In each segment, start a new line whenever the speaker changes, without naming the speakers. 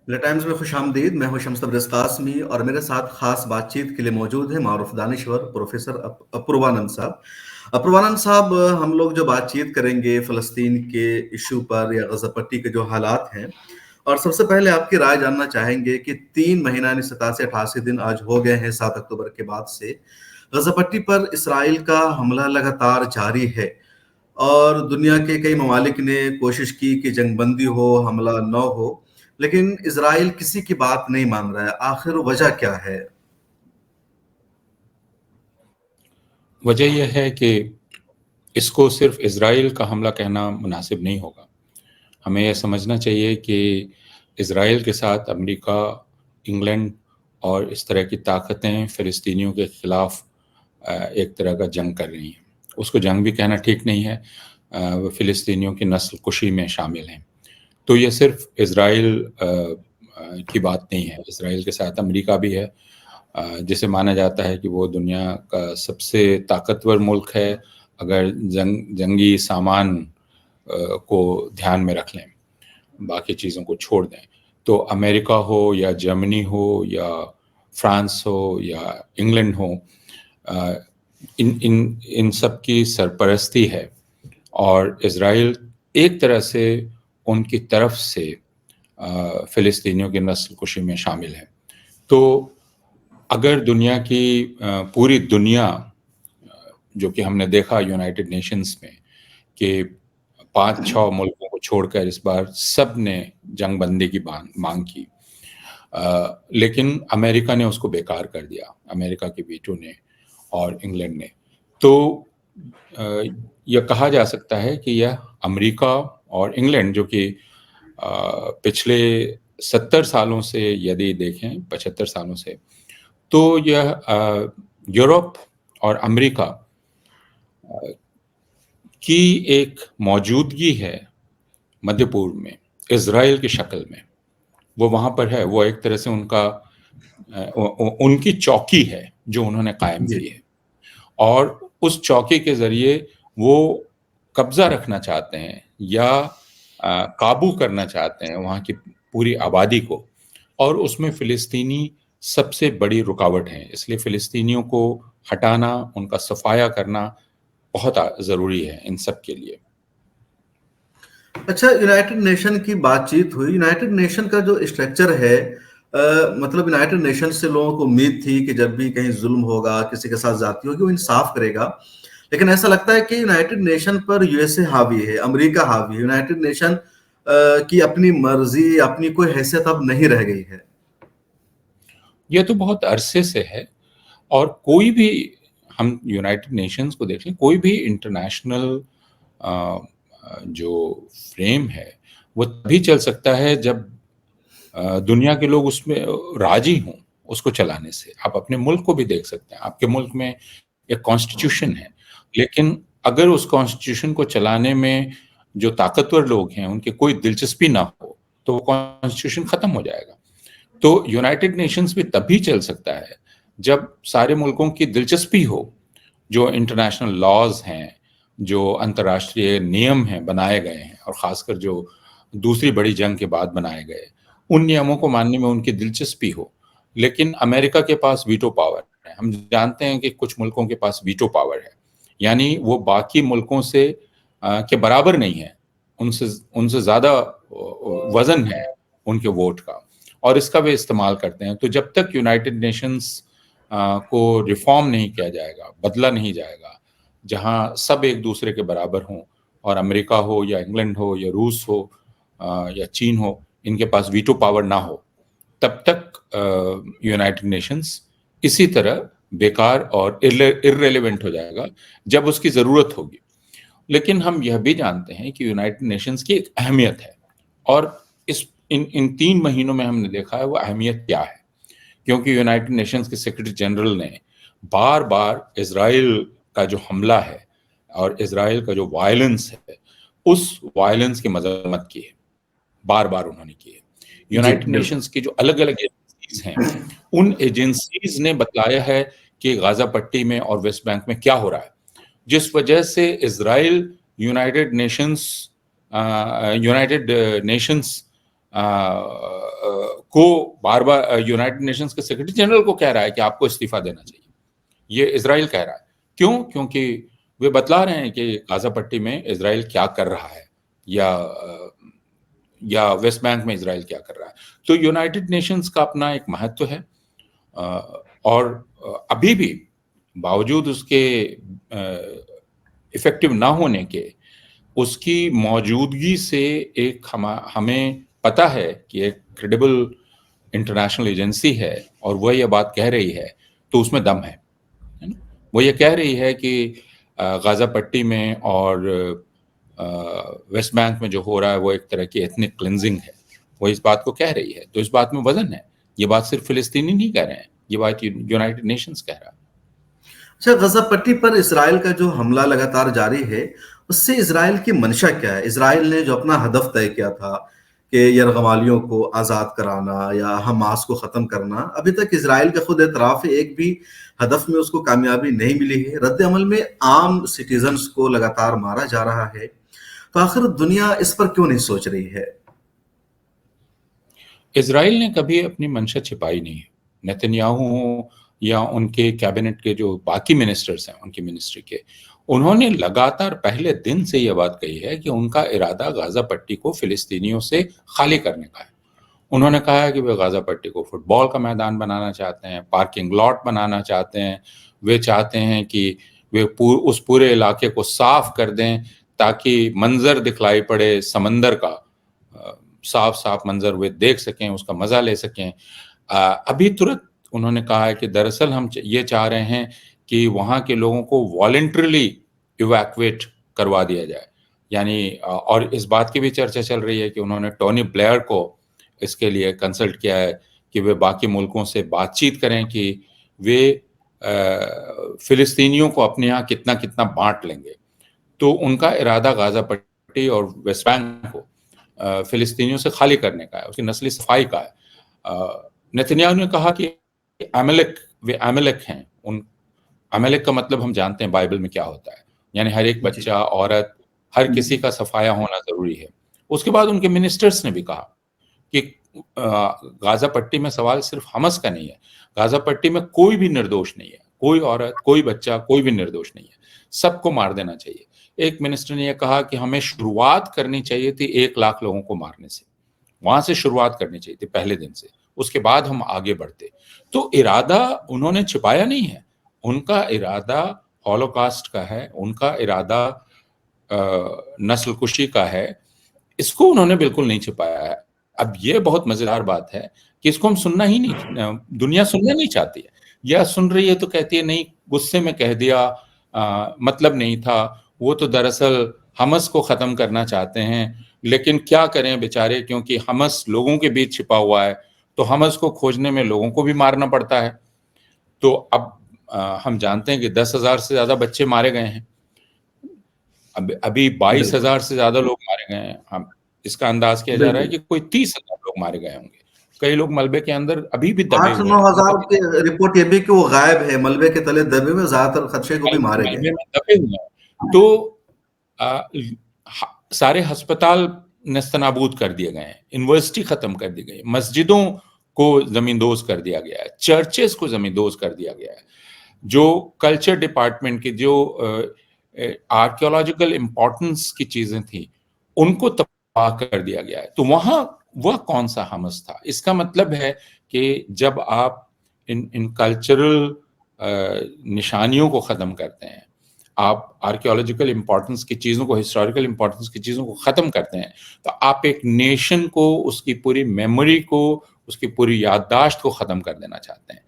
The times में खुशामदीद। मैं हूं शम्स तबरेज़ कासमी और मेरे साथ खास बातचीत के लिए मौजूद हैं मारूफ दानिश्वर प्रोफेसर अपूर्वानंद साहब। अपूर्वानंद साहब, हम लोग जो बातचीत करेंगे फ़लस्तीन के इश्यू पर या गज़ा पट्टी के जो हालात हैं, और सबसे पहले आपकी राय जानना चाहेंगे कि 3 महीना यानी 87 88 दिन आज हो गए हैं 7 अक्टूबर के बाद से। गज़ा पट्टी पर इसराइल का हमला लगातार जारी है और दुनिया के कई ममालिक ने कोशिश की कि जंगबंदी हो, हमला न हो, लेकिन इज़राइल किसी की बात नहीं मान रहा है। आखिर वजह क्या है?
वजह यह है कि इसको सिर्फ इज़राइल का हमला कहना मुनासिब नहीं होगा। हमें यह समझना चाहिए कि इज़राइल के साथ अमेरिका, इंग्लैंड और इस तरह की ताकतें फ़िलिस्तीनियों के ख़िलाफ़ एक तरह का जंग कर रही हैं। उसको जंग भी कहना ठीक नहीं है। वो फ़िलिस्तीनियों की नस्ल कुशी में शामिल हैं। तो ये सिर्फ इज़राइल की बात नहीं है। इज़राइल के साथ अमेरिका भी है, जिसे माना जाता है कि वो दुनिया का सबसे ताकतवर मुल्क है अगर जंगी सामान को ध्यान में रख लें, बाकी चीज़ों को छोड़ दें। तो अमेरिका हो या जर्मनी हो या फ्रांस हो या इंग्लैंड हो, इन इन इन सब की सरपरस्ती है और इज़राइल एक तरह से उनकी तरफ से फ़िलिस्तीनियों की नस्ल कुशी में शामिल है। तो अगर दुनिया की पूरी दुनिया, जो कि हमने देखा यूनाइटेड नेशंस में कि 5-6 मुल्कों को छोड़कर इस बार सब ने जंगबंदी की मांग की, लेकिन अमेरिका ने उसको बेकार कर दिया, अमेरिका के वीटो ने और इंग्लैंड ने। तो यह कहा जा सकता है कि यह अमेरिका और इंग्लैंड, जो कि पिछले 70 सालों से यदि देखें, 75 सालों से, तो यह यूरोप और अमेरिका की एक मौजूदगी है मध्य पूर्व में, इज़राइल की शक्ल में। वो वहाँ पर है, वो एक तरह से उनकी चौकी है जो उन्होंने कायम
जी।
की है और उस चौकी के ज़रिए वो कब्ज़ा रखना चाहते हैं या काबू करना चाहते हैं वहाँ की पूरी आबादी को, और उसमें फ़िलिस्तीनी सबसे बड़ी रुकावट हैं। इसलिए फ़िलिस्तीनियों को हटाना, उनका सफाया करना बहुत ज़रूरी है इन सब के लिए।
अच्छा, यूनाइटेड नेशन की बातचीत हुई। यूनाइटेड नेशन का जो स्ट्रक्चर है, मतलब यूनाइटेड नेशन से लोगों को उम्मीद थी कि जब भी कहीं ज़ुल्म होगा, किसी के साथ ज़्यादती होगी, वो इंसाफ करेगा। लेकिन ऐसा लगता है कि यूनाइटेड नेशन पर यूएसए हावी है, अमेरिका हावी है। यूनाइटेड नेशन की अपनी मर्ज़ी, अपनी कोई हैसियत अब नहीं रह गई है।
यह तो बहुत अरसे से है और कोई भी, हम यूनाइटेड नेशंस को देख लें, कोई भी इंटरनेशनल जो फ्रेम है वो तभी चल सकता है जब दुनिया के लोग उसमें राजी हों उसको चलाने से। आप अपने मुल्क को भी देख सकते हैं, आपके मुल्क में एक कॉन्स्टिट्यूशन है, लेकिन अगर उस कॉन्स्टिट्यूशन को चलाने में जो ताकतवर लोग हैं उनकी कोई दिलचस्पी ना हो तो वो कॉन्स्टिट्यूशन खत्म हो जाएगा। तो यूनाइटेड नेशंस भी तभी चल सकता है जब सारे मुल्कों की दिलचस्पी हो, जो इंटरनेशनल लॉज हैं, जो अंतर्राष्ट्रीय नियम हैं बनाए गए हैं और ख़ासकर जो दूसरी बड़ी जंग के बाद बनाए गए, उन नियमों को मानने में उनकी दिलचस्पी हो। लेकिन अमेरिका के पास वीटो पावर है। हम जानते हैं कि कुछ मुल्कों के पास वीटो पावर है, यानी वो बाकी मुल्कों से के बराबर नहीं है, उनसे उनसे ज़्यादा वज़न है उनके वोट का, और इसका वे इस्तेमाल करते हैं। तो जब तक यूनाइटेड नेशंस को रिफॉर्म नहीं किया जाएगा, बदला नहीं जाएगा, जहां सब एक दूसरे के बराबर हों और अमेरिका हो या इंग्लैंड हो या रूस हो या चीन हो, इनके पास वीटो पावर ना हो, तब तक यूनाइटेड नेशंस इसी तरह बेकार और इर्रेलेवेंट हो जाएगा जब उसकी ज़रूरत होगी। लेकिन हम यह भी जानते हैं कि यूनाइटेड नेशंस की एक अहमियत है और इस इन इन 3 महीनों में हमने देखा है वो अहमियत क्या है। क्योंकि यूनाइटेड नेशंस के सेक्रेटरी जनरल ने बार-बार इज़राइल का जो हमला है और इज़राइल का जो वायलेंस है, उस वायलेंस की मज़म्मत की है, बार-बार उन्होंने की है।
जी,
यूनाइटेड
बिल्कुल।
नेशंस की जो अलग-अलग एजेंसीज़ हैं, उन एजेंसीज़ ने बतलाया है कि गाज़ा पट्टी में और वेस्ट बैंक में क्या हो रहा है, जिस वजह से Israel United Nations United Nations को बार-बार यूनाइटेड नेशंस के सेक्रेटरी जनरल को कह रहा है कि आपको इस्तीफा देना चाहिए। ये इज़राइल कह रहा है। क्यों? क्योंकि वे बतला रहे हैं कि गाज़ा पट्टी में इज़राइल क्या कर रहा है या वेस्ट बैंक में इज़राइल क्या कर रहा है। तो यूनाइटेड नेशंस का अपना एक महत्व है और अभी भी बावजूद उसके इफ़ेक्टिव ना होने के, उसकी मौजूदगी से एक हमें पता है कि एक क्रेडिबल इंटरनेशनल एजेंसी है और वह ये बात कह रही है, तो उसमें दम है ना? वो ये कह रही है कि गाज़ा पट्टी में और वेस्ट बैंक में जो हो रहा है वो एक तरह की एथनिक क्लिंजिंग है। वो इस बात को कह रही है, तो इस बात में वज़न है। ये बात सिर्फ फ़िलिस्तीनी नहीं कह रहे हैं, ये बात यूनाइटेड नेशंस कह रहा है।
अच्छा, गज़ा पट्टी पर इसराइल का जो हमला लगातार जारी है, उससे इसराइल की मंशा क्या है? इसराइल ने जो अपना हदफ तय किया था कि यरगमालियों को आज़ाद कराना या हमास को ख़त्म करना, अभी तक इसराइल का खुद एतराफ़ है, एक भी हदफ में उसको कामयाबी नहीं मिली है। रद्द-ए-अमल में आम सिटिज़न्स को लगातार मारा जा रहा है। तो आखिर दुनिया इस पर क्यों नहीं सोच रही है?
इज़राइल ने कभी अपनी मंशा छिपाई नहीं है। नेतन्याहू हों या उनके कैबिनेट के जो बाकी मिनिस्टर्स हैं, उनकी मिनिस्ट्री के, उन्होंने लगातार पहले दिन से ये बात कही है कि उनका इरादा गाज़ा पट्टी को फ़िलिस्तीनियों से खाली करने का है। उन्होंने कहा है कि वे गाज़ा पट्टी को फुटबॉल का मैदान बनाना चाहते हैं, पार्किंग लॉट बनाना चाहते हैं। वे चाहते हैं कि वे उस पूरे इलाके को साफ कर दें ताकि मंज़र दिखलाई पड़े समंदर का, साफ-साफ मंज़र वे देख सकें, उसका मज़ा ले सकें। अभी तुरंत उन्होंने कहा है कि दरअसल हम ये चाह रहे हैं कि वहाँ के लोगों को वॉलंटरीली इवैक्यूएट करवा दिया जाए। यानी और इस बात की भी चर्चा चल रही है कि उन्होंने टोनी ब्लेयर को इसके लिए कंसल्ट किया है कि वे बाकी मुल्कों से बातचीत करें कि वे फ़िलिस्तीनियों को अपने यहाँ कितना-कितना बाँट लेंगे। तो उनका इरादा गाज़ा पट्टी और वेस्ट बैंक को फ़िलिस्तीनियों से खाली करने का है, उसकी नस्ली सफाई का है। नेतन्याहू ने कहा कि वे अमालेक हैं। अमालेक का मतलब हम जानते हैं बाइबल में क्या होता है, यानी हर एक
जी।
बच्चा, औरत, हर किसी का सफाया होना ज़रूरी है। उसके बाद उनके मिनिस्टर्स ने भी कहा कि गाज़ा पट्टी में सवाल सिर्फ हमास का नहीं है, गाज़ा पट्टी में कोई भी निर्दोष नहीं है, कोई औरत, कोई बच्चा, कोई भी निर्दोष नहीं है, सबको मार देना चाहिए। एक मिनिस्टर ने यह कहा कि हमें शुरुआत करनी चाहिए थी 1 लाख लोगों को मारने से, वहाँ से शुरुआत करनी चाहिए थी पहले दिन से, उसके बाद हम आगे बढ़ते। तो इरादा उन्होंने छिपाया नहीं है, उनका इरादा हॉलोकॉस्ट का है, उनका इरादा नस्लकुशी का है, इसको उन्होंने बिल्कुल नहीं छिपाया है। अब ये बहुत मज़ेदार बात है कि इसको हम सुनना ही नहीं, दुनिया सुनना नहीं चाहती है, या सुन रही है तो कहती है नहीं, गुस्से में कह दिया, मतलब नहीं था, वो तो दरअसल हमास को ख़त्म करना चाहते हैं, लेकिन क्या करें बेचारे, क्योंकि हमास लोगों के बीच छिपा हुआ है, तो हमास को खोजने में लोगों को भी मारना पड़ता है। तो अब हम जानते हैं कि 10,000 से ज़्यादा बच्चे मारे गए हैं। अभी
बिल्कुल,
22,000 से ज़्यादा लोग मारे गए हैं। हम इसका अंदाज़ किया जा रहा है
बिल्कुल।
कि कोई 30,000 लोग मारे गए होंगे। कई लोग मलबे के अंदर अभी भी दबे हुए
8-9
हैं, उनको
हज़ार
पता
की रिपोर्ट ये भी कि वो गायब है, मलबे के तले दबे हुए, ज़्यादातर खदशे को भी मारे गए
मलबे
हैं।
में दबे हुए हैं। तो सारे अस्पताल नेस्तनाबूद कर दिए गए हैं, यूनिवर्सिटी खत्म कर दी गई, मस्जिदों को जमींदोज कर दिया गया है, चर्चेस को जमींदोज कर दिया गया है। जो कल्चर डिपार्टमेंट की जो आर्कियोलॉजिकल इंपॉर्टेंस की चीजें थी, उनको तबाह कर दिया गया है। तो वहां वह कौन सा हमास था? इसका मतलब है कि जब आप इन कल्चरल निशानियों को खत्म करते हैं, आप आर्कियोलॉजिकल इंपॉर्टेंस की चीज़ों को, हिस्टोरिकल इंपॉर्टेंस की चीज़ों को ख़त्म करते हैं, तो आप एक नेशन को, उसकी पूरी मेमोरी को, उसकी पूरी याददाश्त को ख़त्म कर देना चाहते हैं।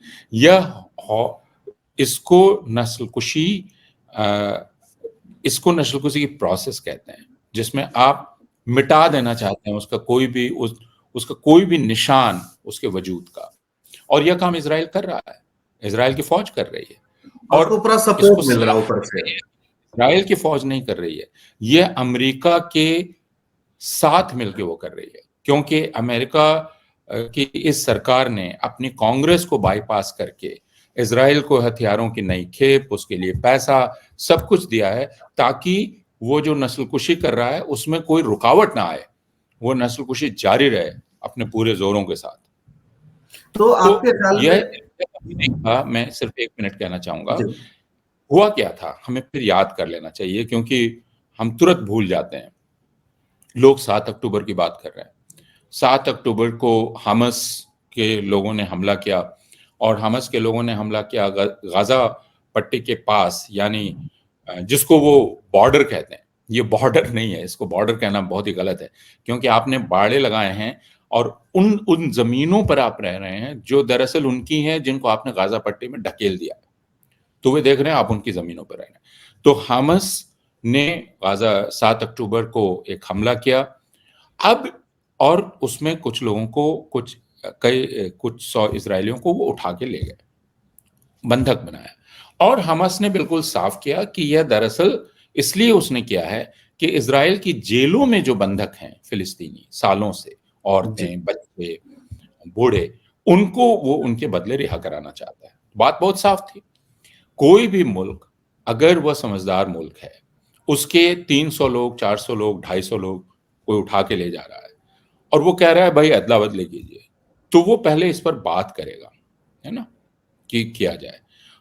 इसको नस्लकुशी इसको नस्लकुशी की प्रोसेस कहते हैं, जिसमें आप मिटा देना चाहते हैं उसका कोई भी निशान उसके वजूद का। और यह काम इज़राइल कर रहा है, इज़राइल की फ़ौज कर रही है।
और
और
उसको पूरा
इसको
सपोर्ट मिल रहा है
सलाह
ऊपर से।
इज़राइल की फ़ौज नहीं कर रही है, ये अमेरिका के साथ मिलके वो कर रही है। क्योंकि अमेरिका की इस सरकार ने अपनी कांग्रेस को बाईपास करके इज़राइल को हथियारों की नई खेप, उसके लिए पैसा, सब कुछ दिया है ताकि वो जो नस्लकुशी कर रहा है उसमें कोई रुकावट ना आए, वो नस्लकुशी जारी रहे अपने पूरे जोरों के साथ।
तो
तो
आपके ख्याल
यह
में
अभी नहीं था, मैं सिर्फ 1 मिनट कहना चाहूँगा।
जी,
हुआ क्या था, हमें फिर याद कर लेना चाहिए क्योंकि हम तुरंत भूल जाते हैं। लोग 7 अक्टूबर की बात कर रहे हैं। 7 अक्टूबर को हमास के लोगों ने हमला किया और हमास के लोगों ने हमला किया गाज़ा पट्टी के पास, यानी जिसको वो बॉर्डर कहते हैं। ये बॉर्डर नहीं है, इसको बॉर्डर कहना बहुत ही गलत है क्योंकि आपने बाड़े लगाए हैं और उन उन ज़मीनों पर आप रह रहे हैं जो दरअसल उनकी हैं, जिनको आपने गाज़ा पट्टी में ढकेल दिया है। तो वे देख रहे हैं आप उनकी ज़मीनों पर रह रहे हैं। तो हमास ने गाज़ा 7 अक्टूबर को एक हमला किया। अब और उसमें कुछ लोगों को कुछ 100 इज़राइलियों को वो उठा के ले गए, बंधक बनाया। और हमास ने बिल्कुल साफ किया कि यह दरअसल इसलिए उसने किया है कि इज़राइल की जेलों में जो बंधक हैं फ़िलिस्तीनी सालों से,
जी,
औरतें, बच्चे, बूढ़े, उनको वो उनके बदले रिहा कराना चाहता है। बात बहुत साफ थी। कोई भी मुल्क, अगर वह समझदार मुल्क है, उसके 300 लोग, 400 लोग, 250 लोग कोई उठा के ले जा रहा है और वो कह रहा है भाई अदला-बदली कीजिए, तो वो पहले इस पर बात करेगा, है ना? कि किया जाए।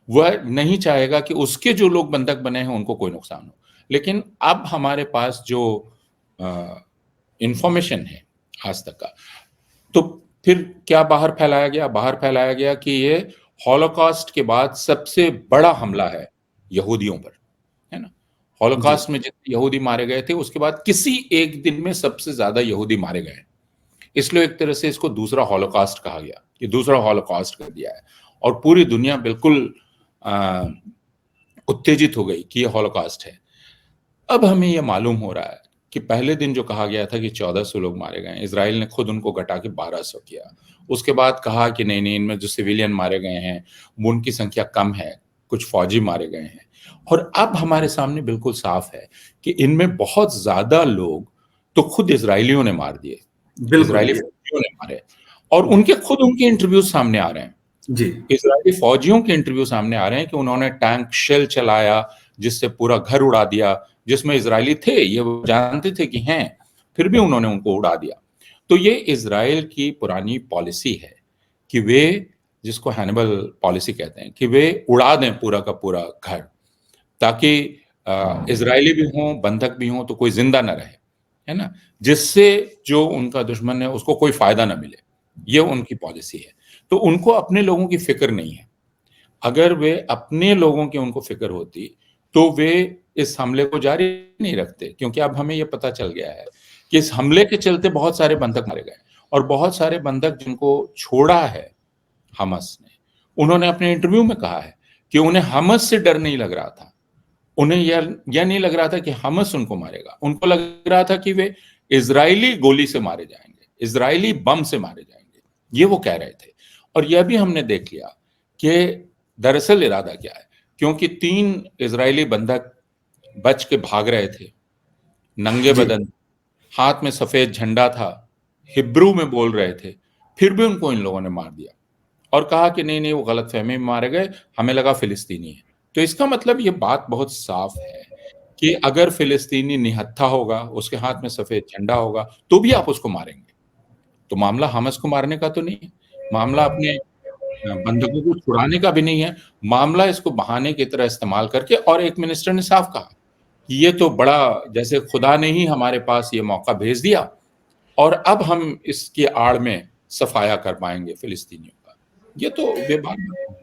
वह नहीं चाहेगा कि उसके जो लोग बंधक बने हैं उनको कोई नुकसान हो। लेकिन अब हमारे पास जो अ, इन्फॉर्मेशन है आज तक का, तो फिर क्या बाहर फैलाया गया? बाहर फैलाया गया कि ये हॉलोकॉस्ट के बाद सबसे बड़ा हमला है यहूदियों पर, है ना?
जी,
हॉलोकॉस्ट में जितने यहूदी मारे गए थे, उसके बाद किसी एक दिन में सबसे ज़्यादा यहूदी मारे गए हैं। इसलिए एक तरह से इसको दूसरा हॉलोकॉस्ट कहा गया, कि दूसरा हॉलोकॉस्ट कर दिया है और पूरी दुनिया बिल्कुल अ, उत्तेजित हो गई कि ये हॉलोकॉस्ट है। अब हमें ये मालूम हो रहा है कि पहले दिन जो कहा गया था कि 1400 लोग मारे गए, इज़राइल ने खुद उनको घटा के 1200 किया। उसके बाद कहा कि नहीं, नहीं, इनमें जो सिविलियन मारे गए हैं, वो उनकी संख्या कम है, कुछ फौजी मारे गए हैं। और अब हमारे सामने बिल्कुल साफ है कि इनमें बहुत ज़्यादा लोग तो खुद इज़राइलियों ने मार दिए,
बिल्कुल
इज़राइली
ये
फौजियों ने मारे और उनके खुद उनके इंटरव्यू सामने आ रहे हैं।
जी,
इज़राइली फौजियों के इंटरव्यू सामने आ रहे हैं कि उन्होंने टैंक शेल चलाया, जिससे पूरा घर उड़ा दिया, जिसमें इज़राइली थे, ये वो जानते थे कि हैं, फिर भी उन्होंने उनको उड़ा दिया। तो ये इज़राइल की पुरानी पॉलिसी है कि वे, जिसको हैनिबल पॉलिसी कहते हैं, कि वे उड़ा दें पूरा का पूरा घर, ताकि इज़राइली भी हों, बंधक भी हों, तो कोई ज़िंदा ना रहे, है ना? जिससे जो उनका दुश्मन है, उसको कोई फ़ायदा ना मिले। ये उनकी पॉलिसी है। तो उनको अपने लोगों की फ़िक्र नहीं है। अगर वे अपने लोगों की उनको फ़िक्र होती, तो वे इस हमले को जारी नहीं रखते, क्योंकि अब हमें ये पता चल गया है कि इस हमले के चलते बहुत सारे बंधक मारे गए और बहुत सारे बंधक जिनको छोड़ा है हमास ने, उन्होंने अपने इंटरव्यू में कहा है कि उन्हें हमास से डर नहीं लग रहा था। उन्हें यह नहीं लग रहा था कि हमास उनको मारेगा। उनको लग रहा था कि वे इज़राइली गोली से मारे जाएँगे, इज़राइली बम से मारे जाएँगे। ये वो कह रहे थे और यह भी हमने देख लिया कि दरअसल इरादा क्या है, क्योंकि 3 इज़राइली बंधक बच के भाग रहे थे, नंगे
जी,
बदन, हाथ में सफ़ेद झंडा था, हिब्रू में बोल रहे थे, फिर भी उनको इन लोगों ने मार दिया और कहा कि नहीं, नहीं वो गलतफ़हमी में मारे गए, हमें लगा फ़िलिस्तीनी है। तो इसका मतलब ये बात बहुत साफ़ है कि अगर फ़िलिस्तीनी निहत्था होगा, उसके हाथ में सफ़ेद झंडा होगा, तो भी आप उसको मारेंगे। तो मामला हमास को मारने का तो नहीं है, मामला अपने बंधकों को छुड़ाने का भी नहीं है, मामला इसको बहाने की तरह इस्तेमाल करके, और एक मिनिस्टर ने साफ कहा कि ये तो बड़ा, जैसे खुदा ने ही हमारे पास ये मौका भेज दिया और अब हम इसकी आड़ में सफाया कर पाएँगे फ़िलिस्तीनियों का। ये तो बेबाक बात है।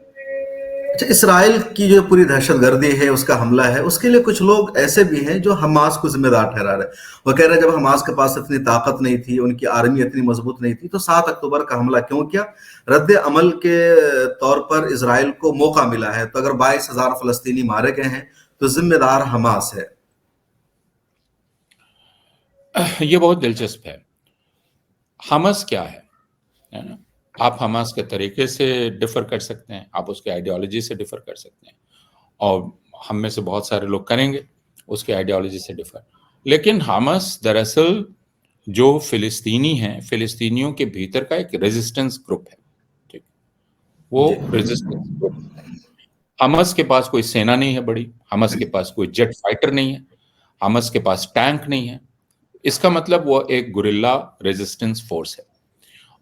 अच्छा, इसराइल की जो पूरी दहशतगर्दी है, उसका हमला है, उसके लिए कुछ लोग ऐसे भी हैं जो हमास को ज़िम्मेदार ठहरा रहे हैं। वो कह रहे हैं जब हमास के पास इतनी ताकत नहीं थी, उनकी आर्मी इतनी मजबूत नहीं थी, तो 7 अक्टूबर का हमला क्यों किया? रद्द-ए-अमल के तौर पर इज़राइल को मौका मिला है, तो अगर 22,000 फ़लस्तीनी मारे गए हैं, तो ज़िम्मेदार हमास है।
ये बहुत दिलचस्प है। हमास क्या है ना? आप हमास के तरीके से डिफ़र कर सकते हैं, आप उसके आइडियोलॉजी से डिफ़र कर सकते हैं और हम में से बहुत सारे लोग करेंगे उसके आइडियोलॉजी से डिफ़र। लेकिन हमास दरअसल जो फ़िलिस्तीनी हैं, फ़िलिस्तीनियों के भीतर का एक रेज़िस्टेंस ग्रुप है, ठीक?
जी,
वो रेज़िस्टेंस ग्रुप, हमास के पास कोई सेना नहीं है बड़ी, हमास के पास कोई जेट फाइटर नहीं है, हमास के पास टैंक नहीं है। इसका मतलब वो एक गुरिल्ला रेज़िस्टेंस फ़ोर्स है।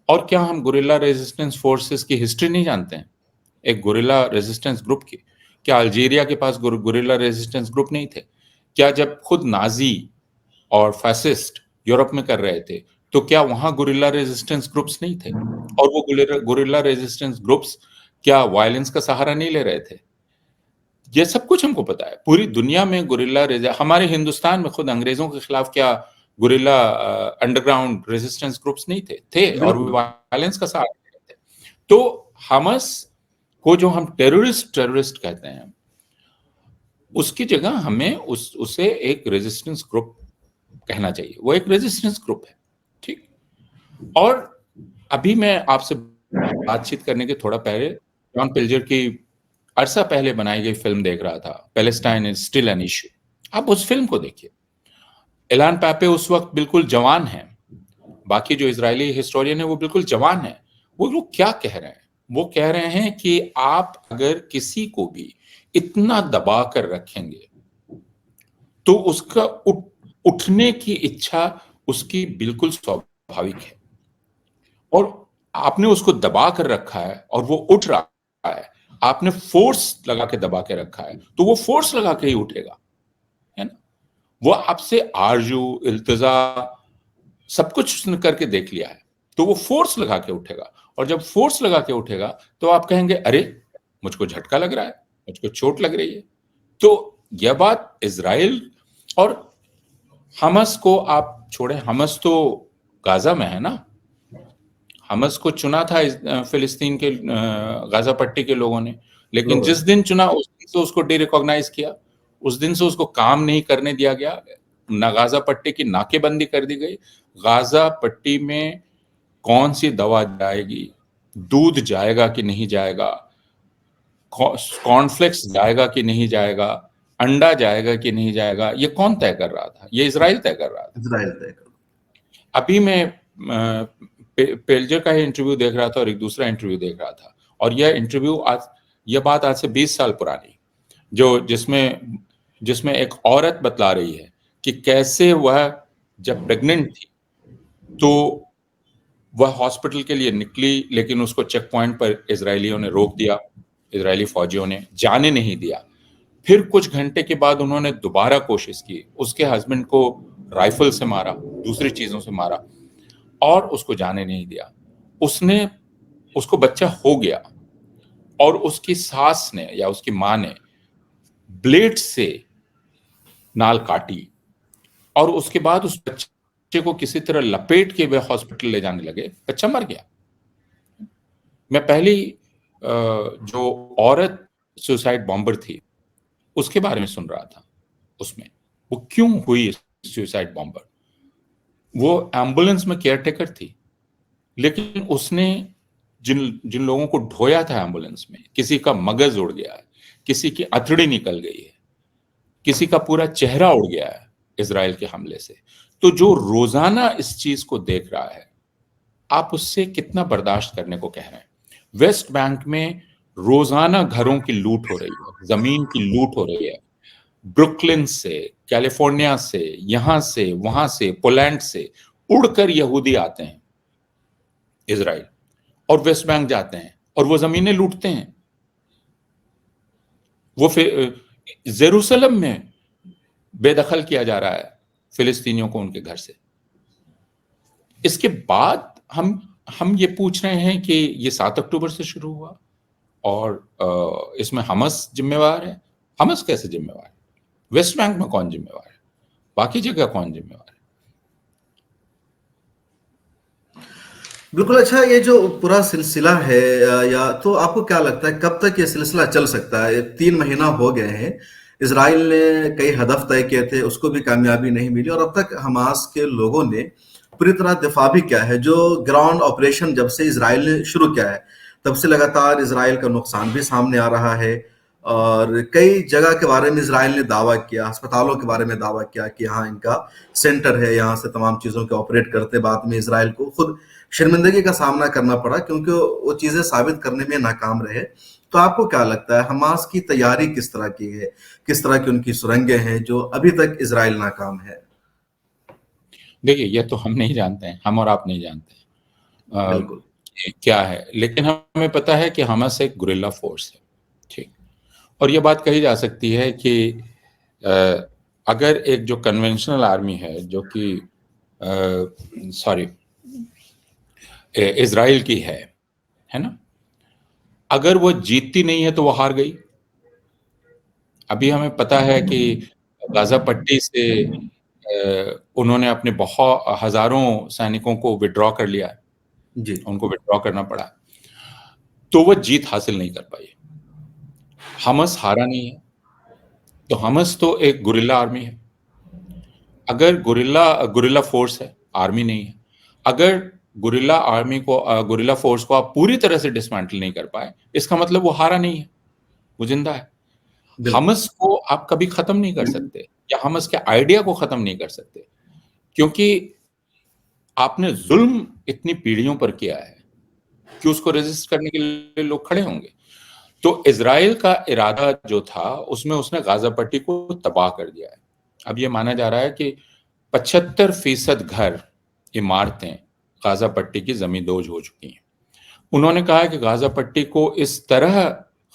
और क्या हम गुरिल्ला रेजिस्टेंस फोर्सेस की हिस्ट्री नहीं जानते हैं? एक गुरिल्ला रेजिस्टेंस ग्रुप की, क्या अल्जीरिया के पास गुरिल्ला रेजिस्टेंस ग्रुप नहीं थे? क्या जब खुद नाजी और फैसिस्ट यूरोप में कर रहे थे, तो क्या वहां गुरिल्ला रेजिस्टेंस ग्रुप्स नहीं थे? और वो गुरिल्ला रेजिस्टेंस ग्रुप्स क्या वायलेंस का सहारा नहीं ले रहे थे? ये सब कुछ हमको पता है। पूरी दुनिया में हमारे हिंदुस्तान में खुद अंग्रेजों के खिलाफ क्या गुरिल्ला अंडरग्राउंड रेजिस्टेंस ग्रुप्स नहीं थे, और
बिल्कुल।
वायलेंस का सहारा ले रहे थे। तो हमस को जो हम टेररिस्ट कहते हैं, उसकी जगह हमें उसे एक रेजिस्टेंस ग्रुप कहना चाहिए। वो एक रेजिस्टेंस ग्रुप है, ठीक। और अभी मैं आपसे बातचीत करने के थोड़ा पहले जॉन पिल्जर की अरसा पहले बनाई गई फिल्म देख रहा था, Palestine is still an issue. आप उस फिल्म को देखिए। इलान पापे उस वक्त बिल्कुल जवान है, बाकी जो इजरायली हिस्टोरियन है वो बिल्कुल जवान है। वो लोग क्या कह रहे हैं? वो कह रहे हैं कि आप अगर किसी को भी इतना दबा कर रखेंगे तो उसका उठने की इच्छा उसकी बिल्कुल स्वाभाविक है, और आपने उसको दबा कर रखा है और वो उठ रहा है। आपने फोर्स लगा के दबा के रखा है, तो वो फोर्स लगा के ही उठेगा, है ना? वो आपसे आरजू इल्तिजा सब कुछ उसने करके देख लिया है, तो वो फोर्स लगा के उठेगा। और जब फोर्स लगा के उठेगा तो आप कहेंगे अरे मुझको झटका लग रहा है, मुझको चोट लग रही है। तो यह बात इजराइल और हमस को आप छोड़े, हमस तो गाजा में है ना। हमस को चुना था फिलिस्तीन के गाजा पट्टी के लोगों ने, लेकिन जिस दिन चुना उस दिन से उसको डिरिकॉग्नाइज किया, उस दिन से उसको काम नहीं करने दिया गया। ना गाजा पट्टी की नाकेबंदी कर दी गई। गाजा पट्टी में कौन सी दवा जाएगी, दूध जाएगा कि नहीं जाएगा, कॉर्नफ्लेक्स जाएगा कि नहीं जाएगा, अंडा जाएगा कि नहीं जाएगा, ये कौन तय कर रहा था? ये इजराइल तय कर रहा था।
इजराइल तय कर।
अभी मैं पेल्जर का ही इंटरव्यू देख रहा था और एक दूसरा इंटरव्यू देख रहा था, और यह बात आज से 20 साल पुरानी, जो जिसमें जिसमें एक औरत बतला रही है कि कैसे वह जब प्रेग्नेंट थी तो वह हॉस्पिटल के लिए निकली, लेकिन उसको चेक पॉइंट पर इजरायलियों ने रोक दिया, इजरायली फौजियों ने जाने नहीं दिया। फिर कुछ घंटे के बाद उन्होंने दोबारा कोशिश की, उसके हस्बैंड को राइफल से मारा, दूसरी चीजों से मारा, और उसको जाने नहीं दिया। उसको बच्चा हो गया, और उसकी सास ने या उसकी माँ ने ब्लेड से नाल काटी, और उसके बाद उस बच्चे को किसी तरह लपेट के वे हॉस्पिटल ले जाने लगे। बच्चा मर गया। मैं पहली जो औरत सुसाइड बॉम्बर थी उसके बारे में सुन रहा था। उसमें वो क्यों हुई सुसाइड बॉम्बर? वो एम्बुलेंस में केयरटेकर थी, लेकिन उसने जिन जिन लोगों को ढोया था एम्बुलेंस में, किसी का मगज उड़ गया है, किसी की अथड़ी निकल गई है, किसी का पूरा चेहरा उड़ गया है इजराइल के हमले से। तो जो रोजाना इस चीज को देख रहा है, आप उससे कितना बर्दाश्त करने को कह रहे हैं? वेस्ट बैंक में रोजाना घरों की लूट हो रही है, जमीन की लूट हो रही है। ब्रुकलिन से, कैलिफोर्निया से, यहां से, वहां से, पोलैंड से उड़कर यहूदी आते हैं इजराइल, और वेस्ट बैंक जाते हैं और वो जमीनें लूटते हैं। वो फिर जेरूसलम में बेदखल किया जा रहा है फिलिस्तीनियों को उनके घर से। इसके बाद हम ये पूछ रहे हैं कि ये 7 अक्टूबर से शुरू हुआ, और इसमें हमस जिम्मेवार है। हमस कैसे जिम्मेवार है? वेस्ट बैंक में कौन जिम्मेवार है? बाकी जगह कौन जिम्मेवार है?
बिल्कुल। अच्छा, ये जो पूरा सिलसिला है, या तो आपको क्या लगता है कब तक ये सिलसिला चल सकता है? 3 महीना हो गए हैं, इसराइल ने कई हदफ तय किए थे, उसको भी कामयाबी नहीं मिली, और अब तक हमास के लोगों ने पूरी तरह दिफा भी किया है। जो ग्राउंड ऑपरेशन जब से इसराइल ने शुरू किया है, तब से लगातार इसराइल का नुकसान भी सामने आ रहा है, और कई जगह के बारे में इसराइल ने दावा किया, अस्पतालों के बारे में दावा किया कि यहाँ इनका सेंटर है, यहाँ से तमाम चीजों के ऑपरेट करते। बाद में इसराइल को खुद शर्मिंदगी का सामना करना पड़ा, क्योंकि वो चीजें साबित करने में नाकाम रहे। तो आपको क्या लगता है हमास की तैयारी किस तरह की है? किस तरह की उनकी सुरंगें हैं जो अभी तक इसराइल नाकाम है?
देखिए, ये तो हम नहीं जानते हैं, हम और आप नहीं जानते हैं।
बिल्कुल।
क्या है, लेकिन हमें पता है कि हमास एक गुरिल्ला फोर्स है, ठीक। और ये बात कही जा सकती है कि अगर एक जो कन्वेंशनल आर्मी है जो कि सॉरी इजराइल की है ना, अगर वो जीतती नहीं है तो वो हार गई। अभी हमें पता है कि गाजा पट्टी से उन्होंने अपने बहुत हजारों सैनिकों को विड्रॉ कर लिया है,
जी।
उनको विड्रॉ करना पड़ा, तो वो जीत हासिल नहीं कर पाई। हमस हारा नहीं है, तो हमस तो एक गुरिल्ला आर्मी है। अगर गुरिल्ला फोर्स है, आर्मी नहीं है। अगर गुरिल्ला फोर्स को आप पूरी तरह से डिसमेंटल नहीं कर पाए, इसका मतलब वो हारा नहीं है, वो जिंदा है।
बिल्कुल।
हमस को आप कभी खत्म नहीं कर सकते, या हमस के आइडिया को खत्म नहीं कर सकते, क्योंकि आपने जुल्म इतनी पीढ़ियों पर किया है कि उसको रेजिस्ट करने के लिए लोग खड़े होंगे। तो इजराइल का इरादा जो था, उसमें उसने गाजा पट्टी को तबाह कर दिया है। अब ये माना जा रहा है कि 75% घर, इमारतें गाजा पट्टी की जमींदोज हो चुकी हैं। उन्होंने कहा है कि गाजा पट्टी को इस तरह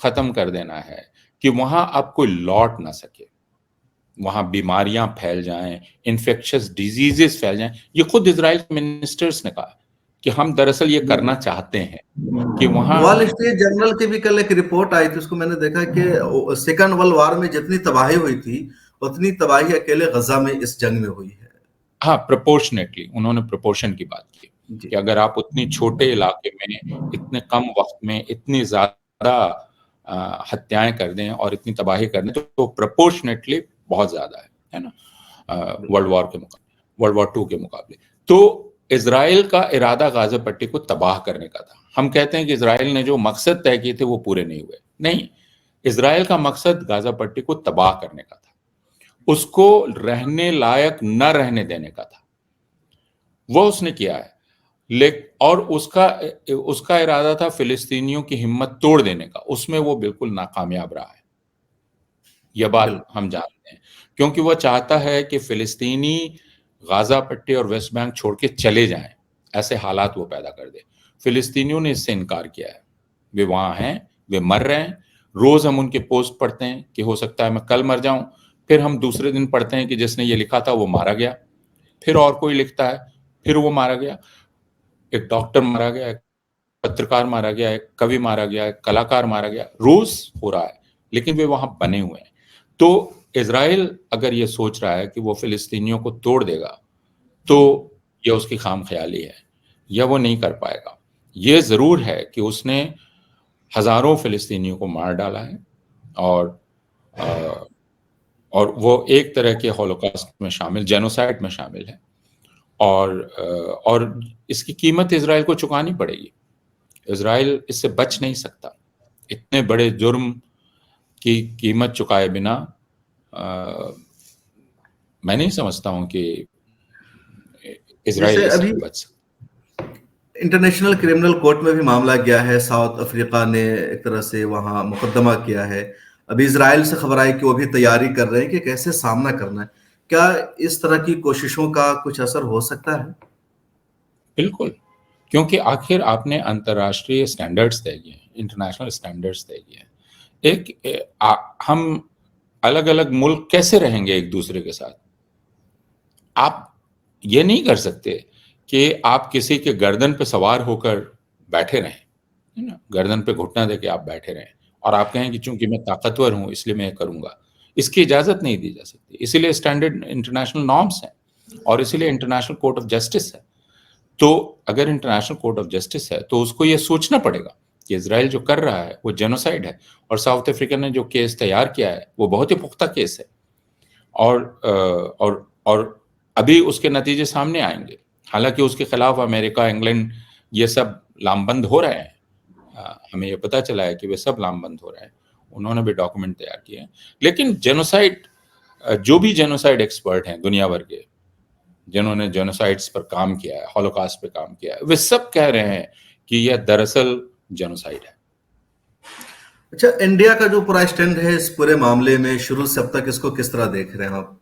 खत्म कर देना है कि वहां अब कोई लौट ना सके, वहां बीमारियां फैल जाएं, इन्फेक्शियस डिजीजेस फैल जाएं। ये खुद इजराइल के मिनिस्टर्स ने कहा कि हम दरअसल ये करना
बिल्कुल।
चाहते हैं कि वहां।
वॉल स्ट्रीट जर्नल की भी कल एक रिपोर्ट आई थी, उसको मैंने देखा कि सेकंड वर्ल्ड वॉर में जितनी तबाही हुई थी, उतनी तबाही अकेले गजा में इस जंग में हुई है।
हाँ, प्रोपोर्शनेटली उन्होंने प्रोपोर्शन की बात की
जी।
कि अगर आप उतनी छोटे इलाके में इतने कम वक्त में इतनी ज्यादा हत्याएं कर दें और इतनी तबाही कर दें, तो प्रोपोर्शनेटली बहुत ज्यादा है ना,
बिल्कुल।
वर्ल्ड वॉर टू के मुकाबले। तो इजराइल का इरादा गाजा पट्टी को तबाह करने का था। हम कहते हैं कि इजराइल ने जो मकसद तय किए थे वो पूरे नहीं हुए। नहीं, इजराइल का मकसद गाजा पट्टी को तबाह करने का था, उसको रहने लायक न रहने देने का था। वो उसने किया है। और उसका उसका इरादा था फिलिस्तीनियों की हिम्मत तोड़ देने का, उसमें वो बिल्कुल नाकामयाब रहा है। यह बात
बिल्कुल।
हम जानते हैं, क्योंकि वह चाहता है कि फिलिस्तीनी गाजा पट्टी और वेस्ट बैंक छोड़ के चले जाएं, ऐसे हालात वो पैदा कर दे। फिलिस्तीनियों ने इससे इनकार किया है। वे वहां हैं, वे मर रहे हैं। रोज हम उनके पोस्ट पढ़ते हैं कि हो सकता है मैं कल मर जाऊं, फिर हम दूसरे दिन पढ़ते हैं कि जिसने ये लिखा था वो मारा गया, फिर और कोई लिखता है, फिर वो मारा गया। एक डॉक्टर मारा गया, एक पत्रकार मारा गया, एक कवि मारा गया, एक कलाकार मारा गया, रोज हो रहा है, लेकिन वे वहां बने हुए हैं। तो इजराइल अगर ये सोच रहा है कि वो फिलिस्तीनियों को तोड़ देगा, तो यह उसकी खाम ख्याली है, या वो नहीं कर पाएगा। ये जरूर है कि उसने हजारों फिलिस्तीनियों को मार डाला है, और अ, और वो एक तरह के हॉलोकॉस्ट में शामिल, जेनोसाइड में शामिल है। और इसकी कीमत इजराइल को चुकानी पड़ेगी। इजराइल इससे बच नहीं सकता। इतने बड़े जुर्म की कीमत चुकाए बिना मैं नहीं समझता हूं कि इजराइल
जैसे
इससे
अभी
बच सकता।
इंटरनेशनल क्रिमिनल कोर्ट में भी मामला गया है, साउथ अफ्रीका ने एक तरह से वहां मुकदमा किया है। अभी इजराइल से खबर आई कि वो भी तैयारी कर रहे हैं कि कैसे सामना करना है। क्या इस तरह की कोशिशों का कुछ असर हो सकता है?
बिल्कुल, क्योंकि आखिर आपने अंतर्राष्ट्रीय स्टैंडर्ड्स तय किए हैं, इंटरनेशनल स्टैंडर्ड्स तय किए हैं। हम अलग अलग मुल्क कैसे रहेंगे एक दूसरे के साथ? आप ये नहीं कर सकते कि आप किसी के गर्दन पे सवार होकर बैठे रहें, है ना, गर्दन पे घुटना देके आप बैठे रहें और आप कहें कि चूंकि मैं ताकतवर हूं इसलिए मैं करूंगा। इसकी इजाजत नहीं दी जा सकती। इसीलिए स्टैंडर्ड इंटरनेशनल नॉर्म्स हैं, और इसीलिए इंटरनेशनल कोर्ट ऑफ जस्टिस है। तो अगर इंटरनेशनल कोर्ट ऑफ जस्टिस है, तो उसको यह सोचना पड़ेगा कि इजराइल जो कर रहा है वो जेनोसाइड है, और साउथ अफ्रीका ने जो केस तैयार किया है वो बहुत ही पुख्ता केस है। और अभी उसके नतीजे सामने आएंगे। हालांकि उसके खिलाफ अमेरिका, इंग्लैंड, ये सब लामबंद हो रहे हैं। हमें ये पता चला है कि वे सब लामबंद हो रहे हैं। उन्होंने भी डॉक्यूमेंट तैयार किए हैं। लेकिन जेनोसाइड, जो भी जेनोसाइड एक्सपर्ट हैं दुनिया भर के, जिन्होंने जेनोसाइड्स पर काम किया है, हॉलोकास्ट पे काम किया है, वे सब कह रहे हैं कि यह दरअसल जेनोसाइड है।
अच्छा, इंडिया का जो पूरा स्टैंड है इस पूरे मामले में, शुरू से अब तक इसको किस तरह देख रहे हैं आप?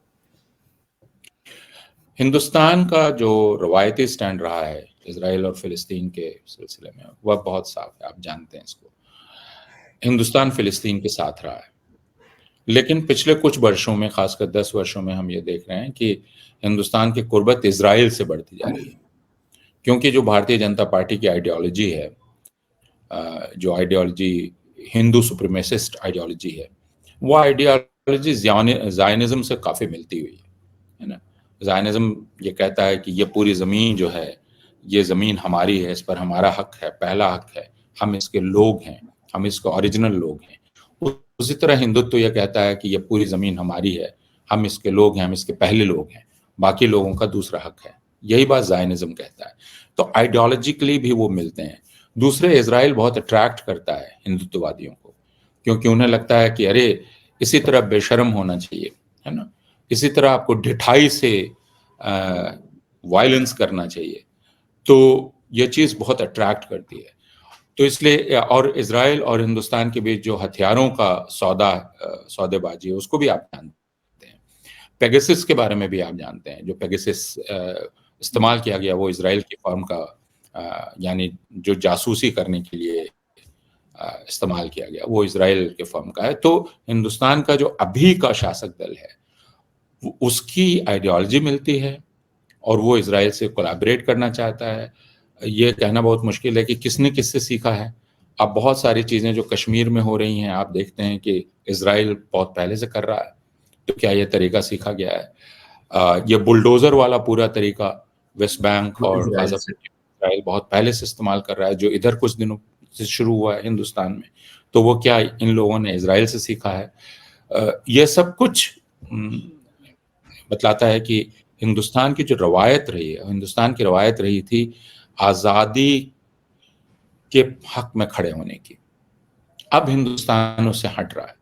हिंदुस्तान का जो रवायती स्टैंड रहा है, इज़राइल और फ़िलिस्तीन के सिलसिले में, वह बहुत साफ है, आप जानते हैं इसको। हिंदुस्तान फ़िलिस्तीन के साथ रहा है। लेकिन पिछले कुछ वर्षों में, खासकर 10 वर्षों में, हम ये देख रहे हैं कि हिंदुस्तान की कुर्बत इज़राइल से बढ़ती जा रही है। क्योंकि जो भारतीय जनता पार्टी की आइडियोलॉजी है, जो आइडियोलॉजी हिंदू सुप्रीमेसिस्ट आइडियोलॉजी है, वो आइडियोलॉजी ज़ायनिज़्म से काफ़ी मिलती हुई है ना? ज़ायनिज़्म ये कहता है कि ये पूरी ज़मीन जो है, ये ज़मीन हमारी है, इस पर हमारा हक है, पहला हक है, हम इसके लोग हैं, हम इसके ओरिजिनल लोग हैं। उसी तरह हिंदुत्व ये कहता है कि ये पूरी ज़मीन हमारी है, हम इसके लोग हैं, हम इसके पहले लोग हैं, बाकी लोगों का दूसरा हक है। यही बात ज़ायनिज़्म कहता है। तो आइडियोलॉजिकली भी वो मिलते हैं। दूसरे, इज़राइल बहुत अट्रैक्ट करता है हिंदुत्ववादियों को, क्योंकि उन्हें लगता है कि अरे, इसी तरह बेशर्म होना चाहिए, है ना? इसी तरह आपको ढिठाई से वायलेंस करना चाहिए। तो ये चीज़ बहुत अट्रैक्ट करती है। तो इसलिए, और इज़राइल और हिंदुस्तान के बीच जो हथियारों का सौदेबाजी है, उसको भी आप जानते हैं। पेगासस के बारे में भी आप जानते हैं। जो पेगासस इस्तेमाल किया गया, वो इज़राइल की फर्म का, यानी जो जासूसी करने के लिए इस्तेमाल किया गया, वो इज़राइल के फर्म का है। तो हिंदुस्तान का जो अभी का शासक दल है, उसकी आइडियोलॉजी मिलती है और वो इज़राइल से कोलैबोरेट करना चाहता है। ये कहना बहुत मुश्किल है कि किसने किससे सीखा है। अब बहुत सारी चीज़ें जो कश्मीर में हो रही हैं, आप देखते हैं कि इज़राइल बहुत पहले से कर रहा है। तो क्या ये तरीका सीखा गया है? ये बुलडोज़र वाला पूरा तरीका वेस्ट बैंक
वो
और
इज़राइल
गाज़ा
से।
इज़राइल बहुत पहले से इस्तेमाल कर रहा है, जो इधर कुछ दिनों से शुरू हुआ है हिंदुस्तान में। तो वो क्या इन लोगों ने इज़राइल से सीखा है? ये सब कुछ बतलाता है कि हिंदुस्तान की जो रवायत रही है, हिंदुस्तान की रवायत रही थी आज़ादी के हक में खड़े होने की। अब हिंदुस्तान उससे हट रहा है।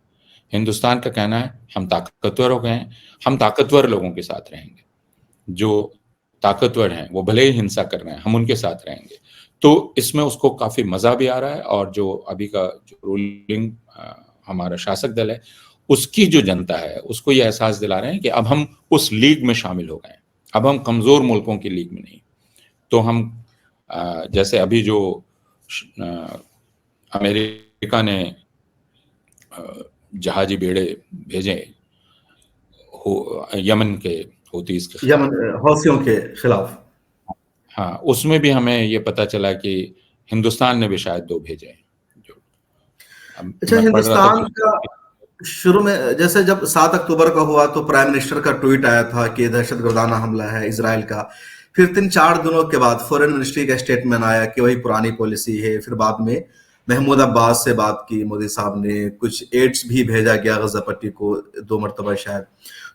हिंदुस्तान का कहना है, हम ताकतवर हो गए हैं, हम ताकतवर लोगों के साथ रहेंगे। जो ताकतवर हैं, वो भले ही हिंसा कर रहे हैं, हम उनके साथ रहेंगे। तो इसमें उसको काफ़ी मज़ा भी आ रहा है, और जो अभी का जो रूलिंग हमारा शासक दल है, उसकी जो जनता है, उसको ये एहसास दिला रहे हैं कि अब हम उस लीग में शामिल हो गए हैं। अब हम कमज़ोर मुल्कों की लीग में नहीं। तो हम जैसे अभी जो अमेरिका ने जहाजी बेड़े भेजे यमन के हूतीस के
यमन
खिलाफ,
हौसियों के खिलाफ।
हाँ, उसमें भी हमें ये पता चला कि हिंदुस्तान ने भी शायद 2 भेजे हैं। जो
अच्छा,
मैं पढ़ रहा था
हिंदुस्तान
कि
का शुरू में जैसे जब 7 अक्टूबर का हुआ तो प्राइम मिनिस्टर का ट्वीट आया था कि दहशतगर्दाना हमला है इजराइल का। फिर 3-4 दिनों के बाद फॉरेन मिनिस्ट्री का स्टेटमेंट आया कि वही पुरानी पॉलिसी है। फिर बाद में महमूद अब्बास से बात की मोदी साहब ने, कुछ एड्स भी भेजा गया गजा पट्टी को 2 मरतबा शायद।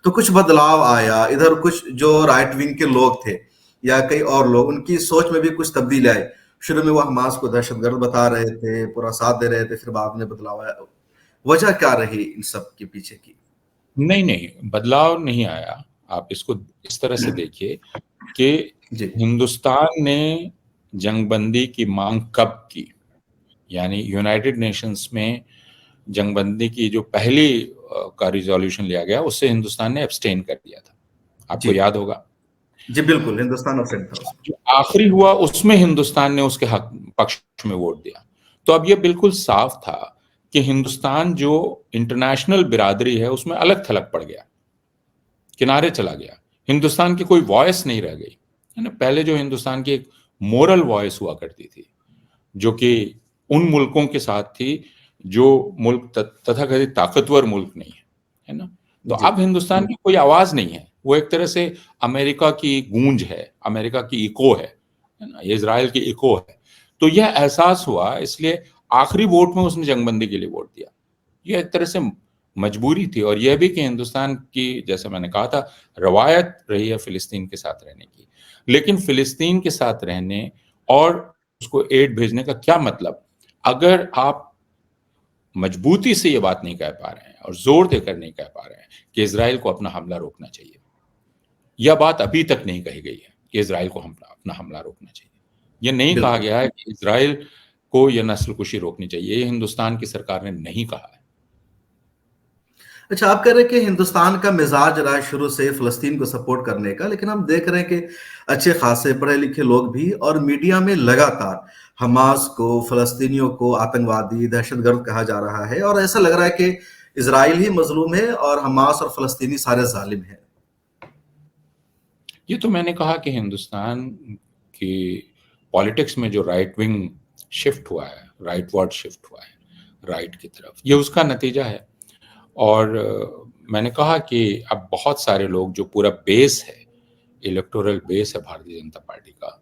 तो कुछ बदलाव आया इधर, कुछ जो राइट विंग के लोग थे या कई और लोग, उनकी सोच में भी कुछ तब्दीली आई। शुरू में वो हमास को दहशतगर्द बता रहे थे, पूरा साथ दे रहे थे, फिर बाद में बदलाव आया। वजह क्या रही इन सब के पीछे की?
नहीं, नहीं, बदलाव नहीं आया। आप इसको इस तरह से देखिए कि
जी।
हिंदुस्तान ने जंगबंदी की माँग कब की? यानी यूनाइटेड नेशंस में जंगबंदी की जो पहली का रिज़ॉल्यूशन लिया गया, उससे हिंदुस्तान ने एब्सटेन कर दिया था।
जी।
आपको याद होगा।
जी, बिल्कुल, हिंदुस्तान अपसेट था उसमें।
जो आखिरी हुआ, उसमें हिंदुस्तान ने उसके हक पक्ष में वोट दिया। तो अब ये बिल्कुल साफ था कि हिंदुस्तान जो इंटरनेशनल बिरादरी है, उसमें अलग-थलग पड़ गया, किनारे चला गया। हिंदुस्तान की कोई वॉइस नहीं रह गई, है ना? पहले जो हिंदुस्तान की एक मोरल वॉइस हुआ करती थी, जो कि उन मुल्कों के साथ थी, जो मुल्क तथाकथित ताकतवर मुल्क नहीं है, है ना? तो
जी।
अब हिंदुस्तान की कोई आवाज़ नहीं है। वो एक तरह से अमेरिका की गूंज है, अमेरिका की इको है ना? ये इज़राइल की इको है। तो यह एहसास हुआ, इसलिए आखिरी वोट में उसने जंगबंदी के लिए वोट दिया। ये एक तरह से मजबूरी थी, और यह भी कि हिंदुस्तान की, जैसे मैंने कहा था, रवायत रही है फ़िलिस्तीन के साथ रहने की। लेकिन फ़िलिस्तीन के साथ रहने और उसको एड भेजने का क्या मतलब? अगर आप मजबूती से ये बात नहीं कह पा रहे हैं और ज़ोर देकर नहीं कह पा रहे हैं कि इज़राइल को अपना हमला रोकना चाहिए। यह बात अभी तक नहीं कही गई है कि इज़राइल को अपना हमला रोकना चाहिए। ये नहीं कहा
बिल्कुल।
गया है कि इज़राइल को ये नस्लकुशी रोकनी चाहिए। ये हिंदुस्तान की सरकार ने नहीं कहा है।
अच्छा, आप कह रहे हैं कि हिंदुस्तान का मिजाज रहा है शुरू से फ़लस्तीन को सपोर्ट करने का, लेकिन हम देख रहे हैं कि अच्छे खासे पढ़े-लिखे लोग भी और मीडिया में लगातार हमास को, फ़लस्तीनियों को आतंकवादी, दहशतगर्द कहा जा रहा है और ऐसा लग रहा है कि इज़राइल ही मज़लूम है और हमास और फ़लस्तीनी सारे ज़ालिम हैं।
ये तो मैंने कहा कि हिंदुस्तान की पॉलिटिक्स में जो राइट विंग शिफ्ट हुआ है, राइटवर्ड शिफ्ट हुआ है, राइट की तरफ, ये उसका नतीजा है। और मैंने कहा कि अब बहुत सारे लोग, जो पूरा बेस है, इलेक्टोरल बेस है भारतीय जनता पार्टी का,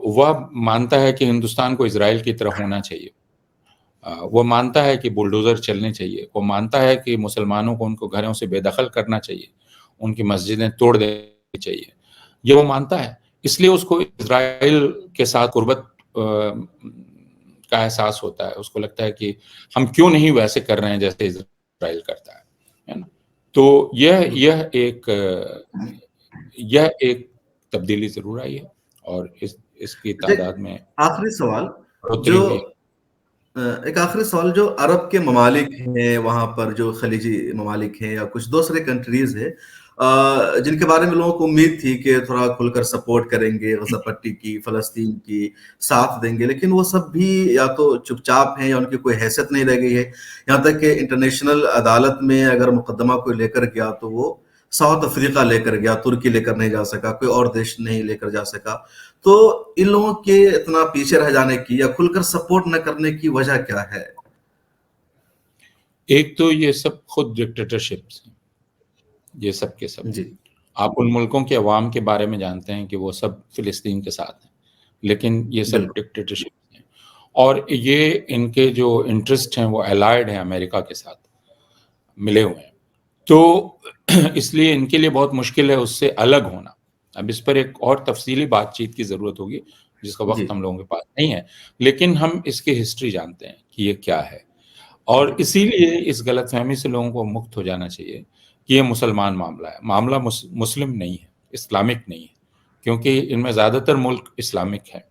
वह मानता है कि हिंदुस्तान को इज़राइल की तरह होना चाहिए। वो मानता है कि बुलडोज़र चलने चाहिए, वो मानता है कि मुसलमानों को उनको घरों से बेदखल करना चाहिए, उनकी मस्जिदें तोड़ देनी चाहिए। ये वो मानता है, इसलिए उसको इज़राइल के साथ कुर्बत का एहसास होता है। उसको लगता है कि हम क्यों नहीं वैसे कर रहे हैं जैसे इज़राइल करता है ना? तो यह एक तब्दीली ज़रूर आई है और इसकी
अच्छा, एक
तादाद में
आखिरी सवाल
बढ़ोतरी
जो
हुई है।
एक आखिरी सवाल जो अरब के ममालिक हैं, वहाँ पर जो खलीजी ममालिक हैं या कुछ दूसरे कंट्रीज़ हैं जिनके बारे में लोगों को उम्मीद थी कि थोड़ा खुलकर सपोर्ट करेंगे, गज़ा पट्टी की, फ़लस्तीन की, साथ देंगे, लेकिन वो सब भी या तो चुपचाप हैं या उनकी कोई हैसियत नहीं रह गई है। यहाँ तक कि इंटरनेशनल अदालत में अगर मुकदमा कोई लेकर गया, तो वो साउथ अफ्रीका लेकर गया, तुर्की लेकर नहीं जा सका, कोई और देश नहीं लेकर जा सका। तो इन लोगों के इतना पीछे रह जाने की या खुलकर सपोर्ट न करने की वजह क्या है?
एक तो ये सब खुद डिक्टेटरशिप्स हैं, ये सब के सब।
जी,
आप उन मुल्कों के अवाम के बारे में जानते हैं कि वो सब फ़िलिस्तीन के साथ हैं, लेकिन ये सब
बिल्कुल।
डिक्टेटरशिप्स हैं और ये इनके जो इंटरेस्ट हैं वो एलाइड हैं अमेरिका के साथ, मिले हुए हैं। तो इसलिए इनके लिए बहुत मुश्किल है उससे अलग होना। अब इस पर एक और तफ़सीली बातचीत की ज़रूरत होगी, जिसका
जी,
वक़्त हम लोगों के पास नहीं है, लेकिन हम इसकी हिस्ट्री जानते हैं कि ये क्या है।
जी,
और इसीलिए इस गलतफ़हमी से लोगों को मुक्त हो जाना चाहिए कि ये मुसलमान मामला है। मामला मुस्लिम नहीं है, इस्लामिक नहीं है, क्योंकि इनमें ज़्यादातर मुल्क इस्लामिक हैं,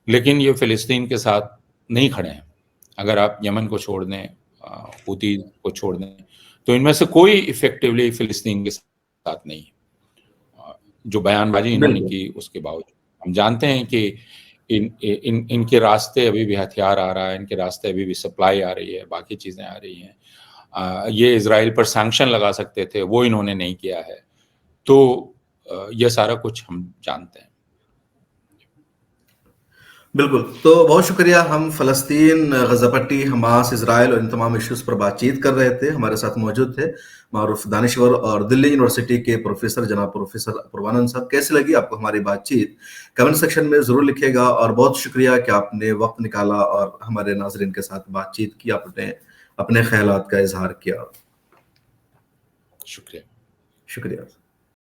लेकिन ये फ़िलिस्तीन के साथ नहीं खड़े हैं। अगर आप यमन को छोड़ दें, हूती को छोड़ दें, तो इनमें से कोई इफ़ेक्टिवली फ़िलिस्तीन के साथ नहीं है। जो बयानबाज़ी इन्होंने
बिल्कुल।
की उसके बावजूद। हम जानते हैं कि इनके रास्ते अभी भी हथियार आ रहा है, इनके रास्ते अभी भी सप्लाई आ रही है, बाकी चीज़ें आ रही हैं। ये इज़राइल पर सैंक्शन लगा सकते थे, वो इन्होंने नहीं किया है। तो ये सारा कुछ हम जानते हैं।
बिल्कुल, तो बहुत शुक्रिया। हम फ़लस्तीन, ग़ज़ा पट्टी, हमास, इज़राइल और इन तमाम इश्यूज़ पर बातचीत कर रहे थे। हमारे साथ मौजूद थे मारूफ़ दानिशवर और दिल्ली यूनिवर्सिटी के प्रोफ़ेसर जनाब प्रोफ़ेसर अपूर्वानंद साहब। कैसी लगी आपको हमारी बातचीत? कमेंट सेक्शन में ज़रूर लिखिएगा और बहुत शुक्रिया कि आपने वक़्त निकाला और हमारे नाज़रीन के साथ बातचीत की, आपने अपने ख़यालात का इज़हार किया।
शुक्रिया।
शुक्रिया।